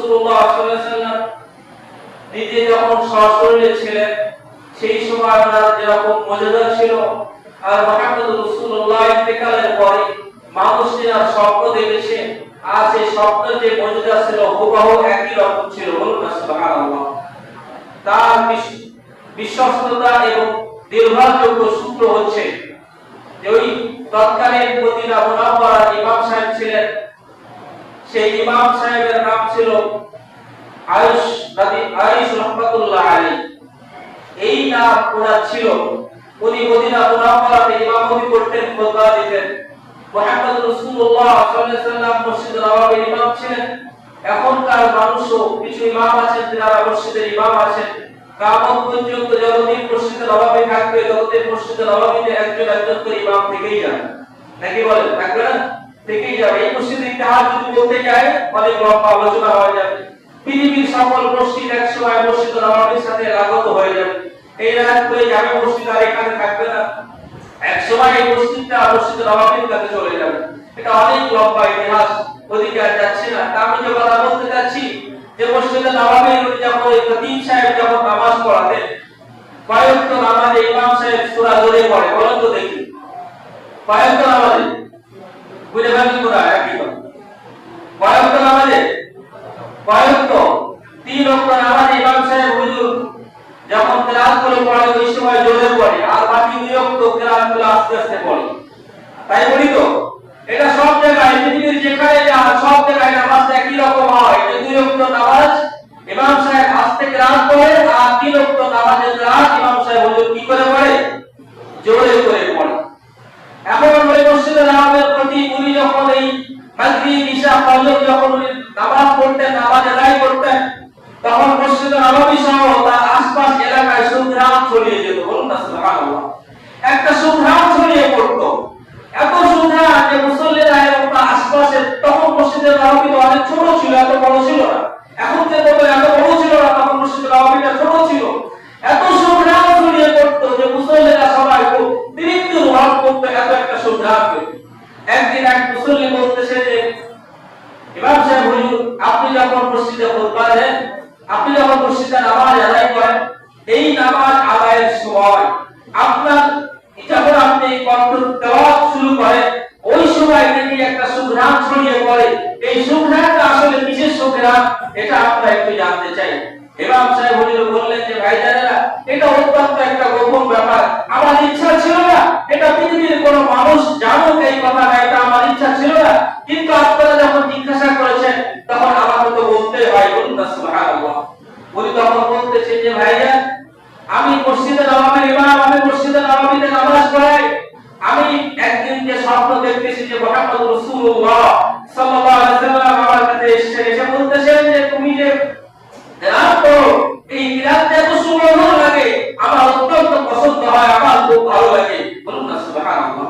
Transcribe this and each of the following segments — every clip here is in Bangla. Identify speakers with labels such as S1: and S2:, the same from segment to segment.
S1: রাসূলুল্লাহ সাল্লাল্লাহু আলাইহি ওয়াসাল্লাম নিজে যখন সশরীরে ছিলেন সেই সময় ওনার যেরকম মর্যাদা ছিল, আর মুহাম্মদ রাসূলুল্লাহ ইন্তেকালের পরে মানুষেরা স্বপ্ন দেখেছে, আর সেই স্বপ্নের যে মর্যাদা ছিল হুবহু একই রকম ছিল। বলুন সুবহানাল্লাহ। তার বিশ্বস্ততা এবং নির্ভরযোগ্য সূত্র হচ্ছে যে ওই তৎকালীন মদিনা মুনাওয়ারা ইমাম সাহেব ছিলেন, সেই ইমাম সাহেবের নাম ছিল আয়েশ রাহমাতুল্লাহ আলাইহি। এই নাম ওনার ছিল। উনি মদিনা মুনাওয়ারাতে ইমামতি করতেন, খুতবা দিতেন। মুহাম্মদ রাসূলুল্লাহ সাল্লাল্লাহু আলাইহি ওয়াসাল্লাম মসজিদ নববীর ইমাম ছিলেন। এখনকার মানুষও কিছু ইমাম আছেন যারা মসজিদের ইমাম আছেন। কিয়ামত পর্যন্ত যতদিন মসজিদে নববী থাকবে ততদিন মসজিদে নববীতে একজন একজন করে ইমাম থেকেই যাবে। নাকি বলেন, থাকবে না? থেকেই যাবে। এই মসজিদের ইতিহাস যদি বলতে যায় অনেক লম্বা আলোচনা হয়ে যাবে। পৃথিবীর সকল মসজিদ একসময় মসজিদে নববীর সাথে লাগত হয়ে যাবে। এই রাত করে যাবে মসজিদ আর এখানে থাকবে না। একসময় এই মসজিদটা মসজিদে নববীর কাছে চলে যাবে। এটা অনেক লম্বা ইতিহাস, ওদিকে আর যাচ্ছি না। আমি যে কথা বলতে চাচ্ছি যে মসজিদে নববীর যখন খতিব সাহেব যখন নামাজ পড়াতেন, কয়েকটা নামাজে ইমাম সাহেব সূরা জোরে পড়ে। বলেন তো দেখি, কয়েকটা নামাজে বুঝে ফেলেন তোরা? একই কথা। কয়েকটা নামাজে, কয়েকটা 3 ওয়াক্ত নামাজে ইমাম সাহেব হুজুর যখন কিরাত করে পড়ে ওই সময় জোরে পড়ে, আর বাকি 2 ওয়াক্ত কিরাত গুলো আস্তে আস্তে পড়ে। তাই বলি তো, এটা সব জায়গায় পৃথিবীর যেখানে যা সব জায়গায় নামাজ একই রকম হয়। যে 2 ওয়াক্ত নামাজ ইমাম সাহেব আস্তে কিরাত পড়ে, আর 3 ওয়াক্ত নামাজের কিরাত ইমাম সাহেব হুজুর কি করে পড়ে? জোরে করে পড়ে। এখন ওই মসজিদে নববীর প্রতি উনি যখন এই মাগরিব ইশা ফজর যখন উনি নামাজ পড়তেন, নামাজ আদায় করতেন, তখন মসজিদে নববী সহ তার আশপাশ এলাকায় সুঘ্রাণ ছড়িয়ে যেত। বলুন না সুবহানাল্লাহ। একটা সুঘ্রাণ ছড়িয়ে পড়তো, এত সুঘ্রাণ যে মুসল্লিরা এবং তার আশপাশে, তখন মসজিদে নববী তো অনেক ছোট ছিল, এত বড় ছিল না। এখন যে বলে এত বড় ছিল না, তখন মসজিদে নববীটা ছোট ছিল। এত সুঘ্রাণ ছড়িয়ে পড়তো যে মুসল্লিরা সবাই খুব তৃপ্ত অনুভব করতো, এত একটা সুঘ্রাণ পেত। একদিন এক মুসল্লি বলতেছে যে ইমাম সাহেব হুজুর, আপনি যখন মসজিদে খুতবা দেন, আপনি যখন মসজিদে নামাজ আদায় করেন, এই নামাজ আদায়ের সময় আপনার যখন আপনি কণ্ঠ তেলাওয়াত শুরু করেন, ওই সময় থেকে একটা সুঘ্রাণ ছড়িয়ে পড়ে। এই সুঘ্রাণটা আসলে বিশেষ সুঘ্রাণ, এটা আমরা একটু জানতে চাই। ইমাম সাহেব হুজুর বললেন যে ভাইজানেরা, এটা অত্যন্ত একটা গোপন ব্যাপার। আমার ইচ্ছা ছিল না এটা পৃথিবীর কোনো মানুষ জানুক, এই কথাটা এটা আমার ইচ্ছা ছিল না, কিন্তু আপনারা যখন জিজ্ঞাসা করেছেন তখন আমাকে তো বলতেই হয়। বলুন না সুবহানাল্লাহ। উনি তখন বলতেছেন যে ভাইজান, আমি মসজিদে নববীর ইমাম, আমি মসজিদে নববীতে নামাজ পড়াই। আমি একদিন যে স্বপ্ন দেখতেছি যে মুহাম্মদ রাসূলুল্লাহ সাল্লাল্লাহু আলাইহি ওয়াসাল্লাম আমার কাছে এসে বলতেছেন যে তুমি যে কিরাত করো, এই কিরাতটা এত সুমধুর লাগে, আমার অত্যন্ত পছন্দ হয়, আমার খুব ভালো লাগে। বলুন না সুবহানাল্লাহ।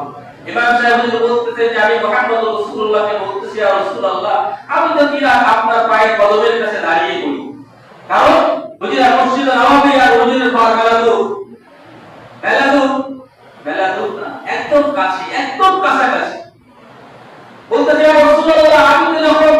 S1: ইমাম সাহেব বলতেছেন যে আমি মুহাম্মদ রাসূলুল্লাহকে বলতেছি, ইয়া রাসূলুল্লাহ, আমি তো কিরাত আপনার পায়ের কদমের কাছে দাঁড়িয়ে করি। কারণ হুজুর মসজিদে নববী আর হুজুরের পর মেলা দূর না, একদম কাছে, একদম কাছাকাছি। বলতেছে ইয়া রাসূলুল্লাহ, আমি তো যখন